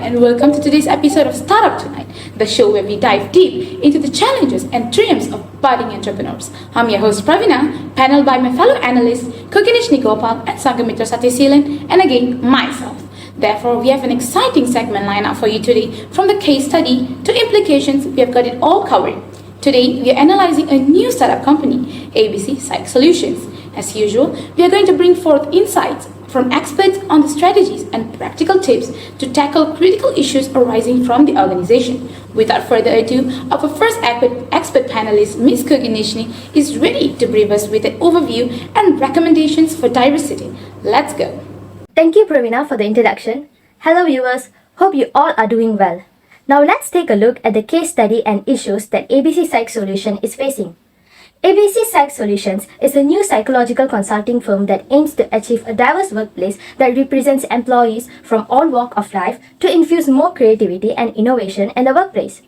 and welcome to today's episode of Startup Tonight, the show where we dive deep into the challenges and triumphs of budding entrepreneurs. I'm your host Pravina, paneled by my fellow analysts Kokinish Nigopal and Sangamitra Satyaseelan, and again myself. Therefore, we have an exciting segment lined up for you today, from the case study to implications. We have got it all covered. Today, we are analyzing a new startup company, ABC Psych Solutions. As usual, we are going to bring forth insights from experts on the strategies and practical tips to tackle critical issues arising from the organization. Without further ado, our first expert panelist, Ms. Koginishni, is ready to brief us with an overview and recommendations for diversity. Let's go. Thank you, Pravina, for the introduction. Hello, viewers. Hope you all are doing well. Now let's take a look at the case study and issues that ABC Psych Solution is facing. ABC Psych Solutions is a new psychological consulting firm that aims to achieve a diverse workplace that represents employees from all walks of life to infuse more creativity and innovation in the workplace.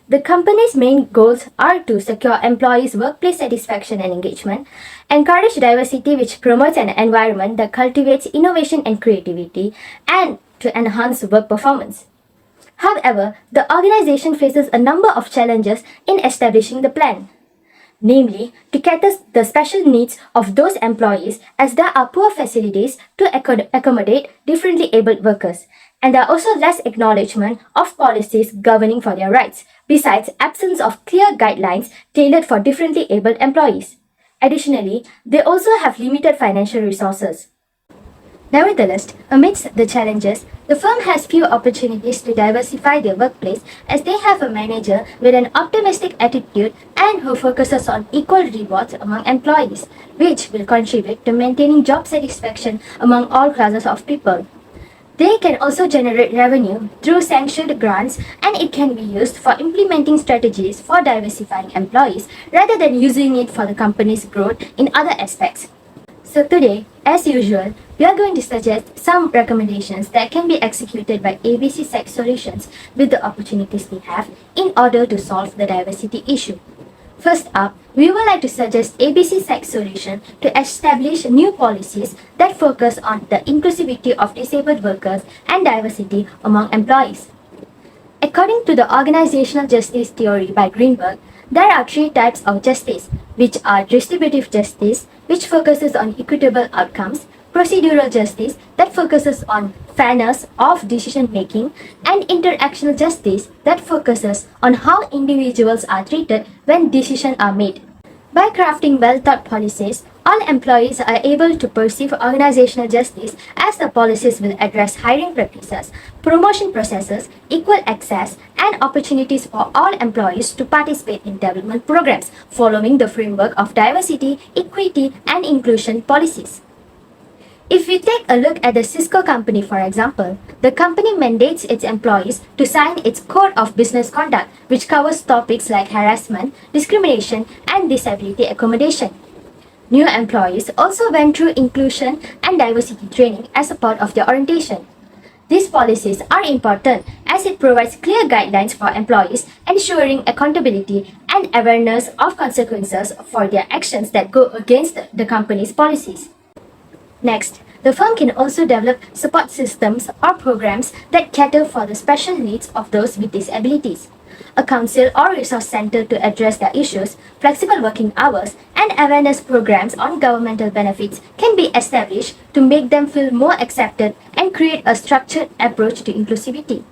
The company's main goals are to secure employees' workplace satisfaction and engagement, encourage diversity which promotes an environment that cultivates innovation and creativity, and to enhance work performance. However, the organization faces a number of challenges in establishing the plan. Namely, to cater the special needs of those employees, as there are poor facilities to accommodate differently abled workers, and there are also less acknowledgement of policies governing for their rights, besides absence of clear guidelines tailored for differently abled employees. Additionally, they also have limited financial resources. Nevertheless, amidst the challenges, the firm has few opportunities to diversify their workplace, as they have a manager with an optimistic attitude and who focuses on equal rewards among employees, which will contribute to maintaining job satisfaction among all classes of people. They can also generate revenue through sanctioned grants, and it can be used for implementing strategies for diversifying employees rather than using it for the company's growth in other aspects. So today, as usual, we are going to suggest some recommendations that can be executed by ABC Psych Solutions with the opportunities we have in order to solve the diversity issue. First up, we would like to suggest ABC Psych Solution to establish new policies that focus on the inclusivity of disabled workers and diversity among employees. According to the organizational justice theory by Greenberg, there are three types of justice, which are distributive justice, which focuses on equitable outcomes, procedural justice that focuses on fairness of decision making, and interactional justice that focuses on how individuals are treated when decisions are made. By crafting well-thought policies, all employees are able to perceive organizational justice, as the policies will address hiring practices, promotion processes, equal access, and opportunities for all employees to participate in development programs following the framework of diversity, equity, and inclusion policies. If we take a look at the Cisco company, for example, the company mandates its employees to sign its Code of Business Conduct, which covers topics like harassment, discrimination, and disability accommodation. New employees also went through inclusion and diversity training as a part of their orientation. These policies are important as it provides clear guidelines for employees, ensuring accountability and awareness of consequences for their actions that go against the company's policies. Next, the firm can also develop support systems or programs that cater for the special needs of those with disabilities. A council or resource center to address their issues, flexible working hours, and awareness programs on governmental benefits can be established to make them feel more accepted and create a structured approach to inclusivity.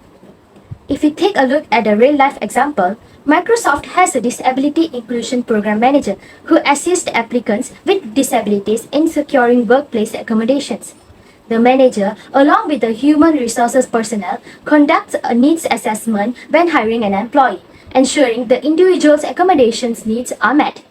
If we take a look at a real-life example, Microsoft has a Disability Inclusion Program Manager who assists applicants with disabilities in securing workplace accommodations. The manager, along with the human resources personnel, conducts a needs assessment when hiring an employee, ensuring the individual's accommodations needs are met.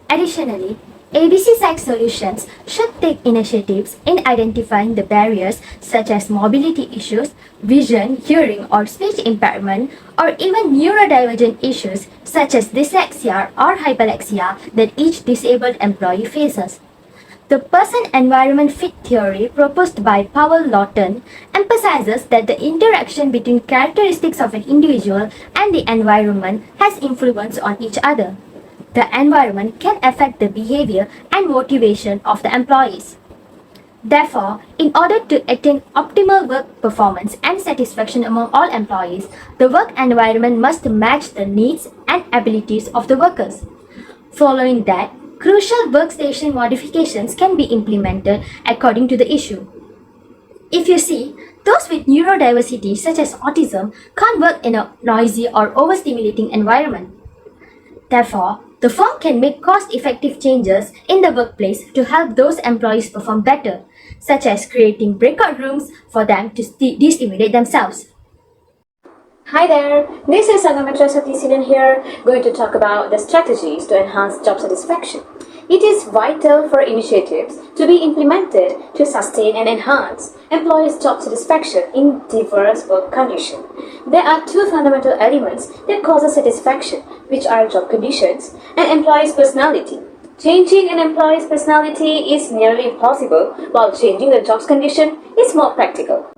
Additionally, ABC Psych Solutions should take initiatives in identifying the barriers such as mobility issues, vision, hearing, or speech impairment, or even neurodivergent issues such as dyslexia or hyperlexia that each disabled employee faces. The person-environment fit theory proposed by Powell Lawton emphasizes that the interaction between characteristics of an individual and the environment has influence on each other. The environment can affect the behavior and motivation of the employees. Therefore, in order to attain optimal work performance and satisfaction among all employees, the work environment must match the needs and abilities of the workers. Following that, crucial workstation modifications can be implemented according to the issue. If you see, those with neurodiversity such as autism can't work in a noisy or overstimulating environment. Therefore, the firm can make cost-effective changes in the workplace to help those employees perform better, such as creating breakout rooms for them to de-stimulate themselves. Hi there, this is Sangamitra Sathisilan here, going to talk about the strategies to enhance job satisfaction. It is vital for initiatives to be implemented to sustain and enhance employees' job satisfaction in diverse work conditions. There are two fundamental elements that cause satisfaction, which are job conditions and employee's personality. Changing an employee's personality is nearly impossible, while changing the job's condition is more practical.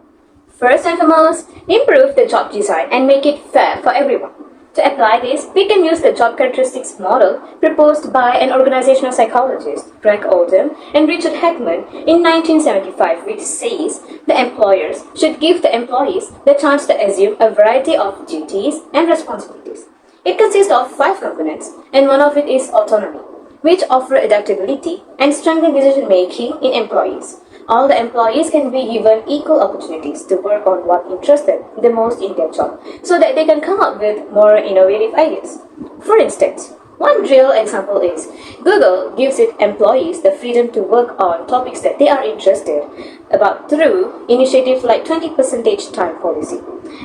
First and foremost, improve the job design and make it fair for everyone. To apply this, we can use the job characteristics model proposed by an organizational psychologist, Greg Oldham and Richard Heckman in 1975, which says the employers should give the employees the chance to assume a variety of duties and responsibilities. It consists of 5 components, and one of it is autonomy, which offer adaptability and strengthen decision-making in employees. All the employees can be given equal opportunities to work on what interests them the most in their job, so that they can come up with more innovative ideas. For instance, one real example is Google gives its employees the freedom to work on topics that they are interested about through initiatives like 20% time policy.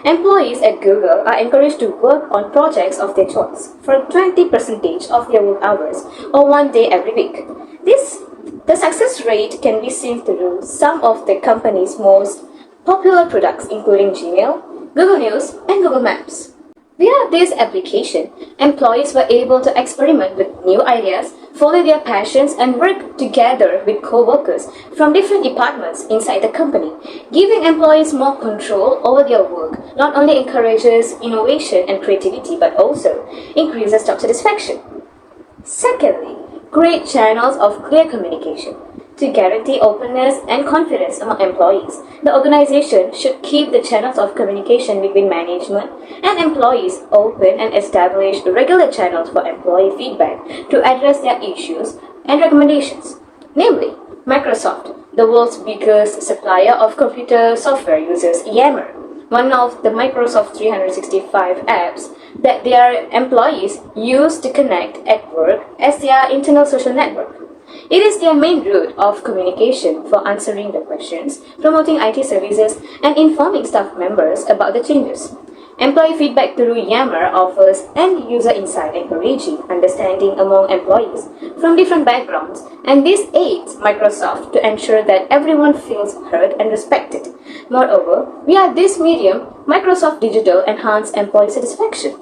Employees at Google are encouraged to work on projects of their choice for 20% of their work hours or 1 day every week. The success rate can be seen through some of the company's most popular products, including Gmail, Google News, and Google Maps. Via this application, employees were able to experiment with new ideas, follow their passions, and work together with co-workers from different departments inside the company. Giving employees more control over their work not only encourages innovation and creativity, but also increases job satisfaction. Secondly, create channels of clear communication. To guarantee openness and confidence among employees, the organization should keep the channels of communication between management and employees open and establish regular channels for employee feedback to address their issues and recommendations. Namely, Microsoft, the world's biggest supplier of computer software, uses Yammer, one of the Microsoft 365 apps that their employees use to connect at work as their internal social network. It is their main route of communication for answering the questions, promoting IT services, and informing staff members about the changes. Employee feedback through Yammer offers end-user insight, encouraging understanding among employees from different backgrounds, and this aids Microsoft to ensure that everyone feels heard and respected. Moreover, via this medium, Microsoft Digital enhances employee satisfaction.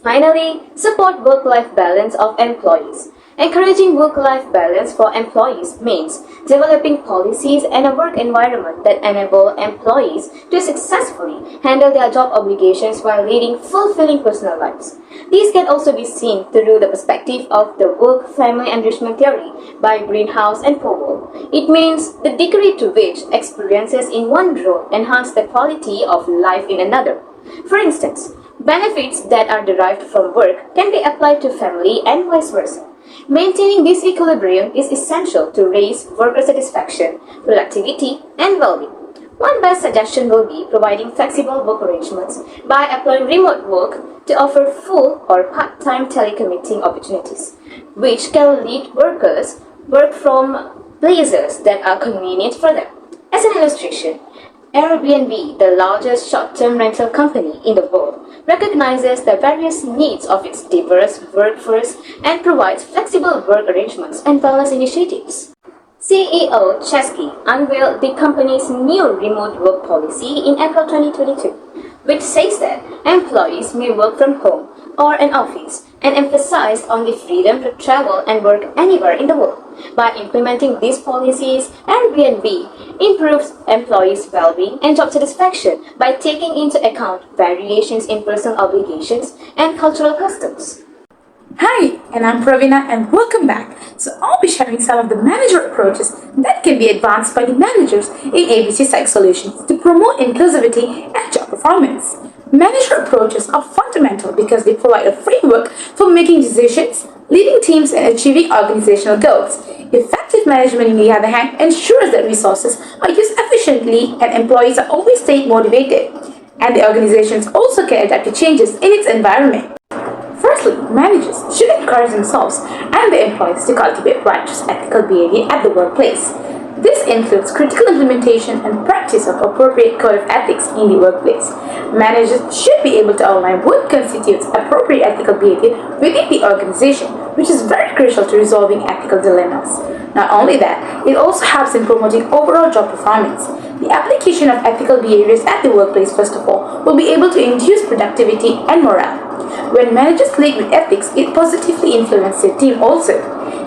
Finally, support work-life balance of employees. Encouraging work-life balance for employees means developing policies and a work environment that enable employees to successfully handle their job obligations while leading fulfilling personal lives. These can also be seen through the perspective of the work-family enrichment theory by Greenhouse and Powell. It means the degree to which experiences in one role enhance the quality of life in another. For instance, benefits that are derived from work can be applied to family and vice versa. Maintaining this equilibrium is essential to raise worker satisfaction, productivity, and well-being. One best suggestion will be providing flexible work arrangements by applying remote work to offer full or part-time telecommuting opportunities, which can let workers work from places that are convenient for them. As an illustration, Airbnb, the largest short-term rental company in the world, recognizes the various needs of its diverse workforce and provides flexible work arrangements and wellness initiatives. CEO Chesky unveiled the company's new remote work policy in April 2022, which says that employees may work from home or an office and emphasized on the freedom to travel and work anywhere in the world. By implementing these policies, Airbnb improves employees' well-being and job satisfaction by taking into account variations in personal obligations and cultural customs. Hi, and I'm Pravina, and welcome back. So, I'll be sharing some of the manager approaches that can be advanced by the managers in ABC Psych Solutions to promote inclusivity and job performance. Manager approaches are fundamental because they provide a framework for making decisions, leading teams, and achieving organizational goals. Effective management, on the other hand, ensures that resources are used efficiently and employees are always staying motivated. And the organizations also can adapt to changes in its environment. Firstly, managers should encourage themselves and their employees to cultivate righteous ethical behavior at the workplace. This includes critical implementation and practice of appropriate code of ethics in the workplace. Managers should be able to outline what constitutes appropriate ethical behavior within the organization, which is very crucial to resolving ethical dilemmas. Not only that, it also helps in promoting overall job performance. The application of ethical behaviors at the workplace, first of all, will be able to induce productivity and morale. When managers lead with ethics, it positively influences their team also.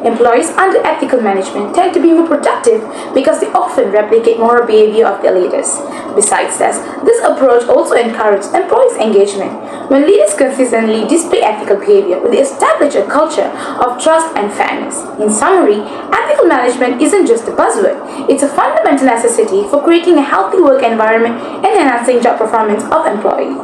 Employees under ethical management tend to be more productive because they often replicate moral behavior of their leaders. Besides this approach also encourages employees' engagement. When leaders consistently display ethical behavior, they establish a culture of trust and fairness. In summary, ethical management isn't just a buzzword, it's a fundamental necessity for creating a healthy work environment and enhancing job performance of employees.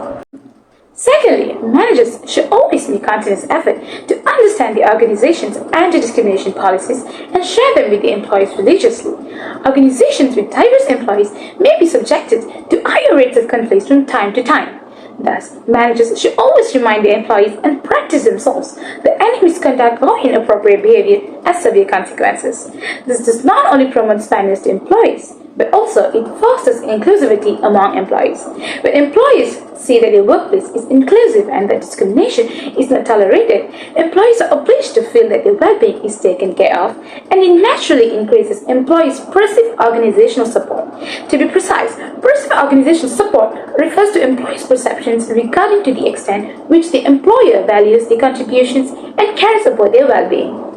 Secondly, managers should always make continuous effort to understand the organization's anti-discrimination policies and share them with the employees religiously. Organizations with diverse employees may be subjected to higher rates of conflicts from time to time. Thus, managers should always remind their employees and practice themselves that any misconduct or inappropriate behavior has severe consequences. This does not only promote fairness to employees, but also it fosters inclusivity among employees. When employees see that their workplace is inclusive and that discrimination is not tolerated, employees are obliged to feel that their well-being is taken care of, and it naturally increases employees' perceived organizational support. To be precise, perceived organizational support refers to employees' perceptions regarding to the extent which the employer values their contributions and cares about their well-being.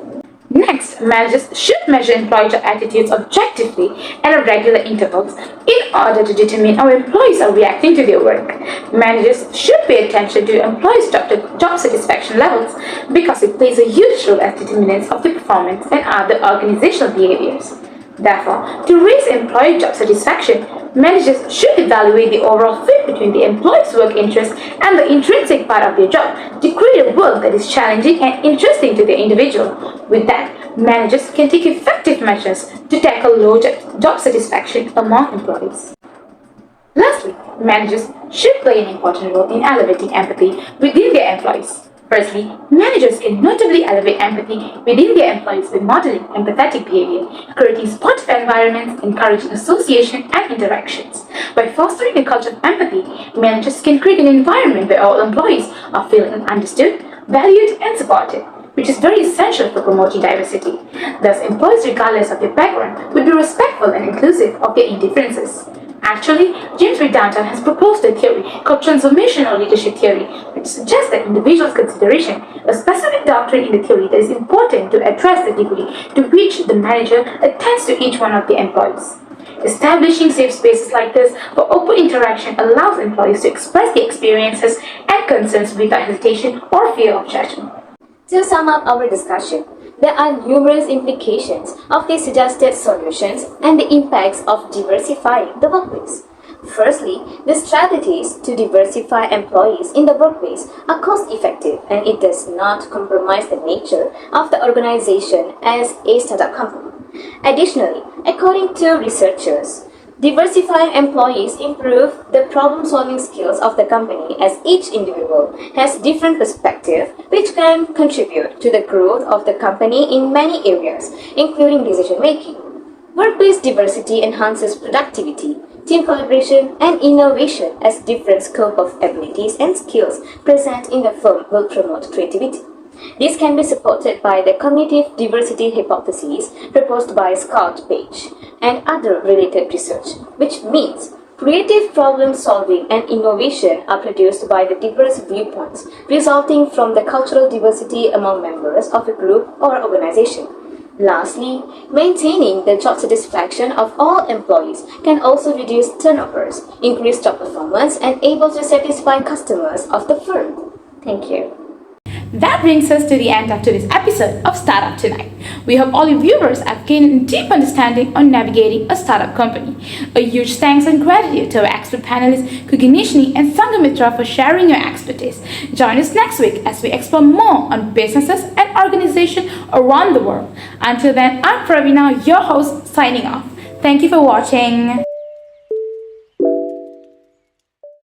Next, managers should measure employee job attitudes objectively and at regular intervals in order to determine how employees are reacting to their work. Managers should pay attention to employees' job satisfaction levels because it plays a huge role as determinants of the performance and other organizational behaviors. Therefore, to raise employee job satisfaction, managers should evaluate the overall fit between the employee's work interests and the intrinsic part of their job to create a work that is challenging and interesting to the individual. With that, managers can take effective measures to tackle low job satisfaction among employees. Lastly, managers should play an important role in elevating empathy within their employees. Firstly, managers can notably elevate empathy within their employees by modeling empathetic behavior, creating supportive environments, encouraging association and interactions. By fostering a culture of empathy, managers can create an environment where all employees are feeling understood, valued, and supported, which is very essential for promoting diversity. Thus, employees, regardless of their background, would be respectful and inclusive of their differences. Actually, James Downton has proposed a theory called transformational leadership theory, which suggests that individuals' consideration, a specific doctrine in the theory that is important to address the degree to which the manager attends to each one of the employees. Establishing safe spaces like this for open interaction allows employees to express their experiences and concerns without hesitation or fear of judgment. To sum up our discussion, there are numerous implications of the suggested solutions and the impacts of diversifying the workplace. Firstly, the strategies to diversify employees in the workplace are cost-effective and it does not compromise the nature of the organization as a startup company. Additionally, according to researchers, diversifying employees improve the problem-solving skills of the company as each individual has different perspective which can contribute to the growth of the company in many areas, including decision-making. Workplace diversity enhances productivity, team collaboration, and innovation as different scope of abilities and skills present in the firm will promote creativity. This can be supported by the cognitive diversity hypothesis proposed by Scott Page and other related research, which means creative problem solving and innovation are produced by the diverse viewpoints resulting from the cultural diversity among members of a group or organization. Lastly, maintaining the job satisfaction of all employees can also reduce turnovers, increase job performance, and able to satisfy customers of the firm. Thank you. That brings us to the end of today's episode of Startup Tonight. We hope all your viewers have gained a deep understanding on navigating a startup company. A huge thanks and gratitude to our expert panelists Kukinishni and Sangamitra for sharing your expertise. Join us next week as we explore more on businesses and organizations around the world. Until then, I'm Pravina, your host, signing off. Thank you for watching.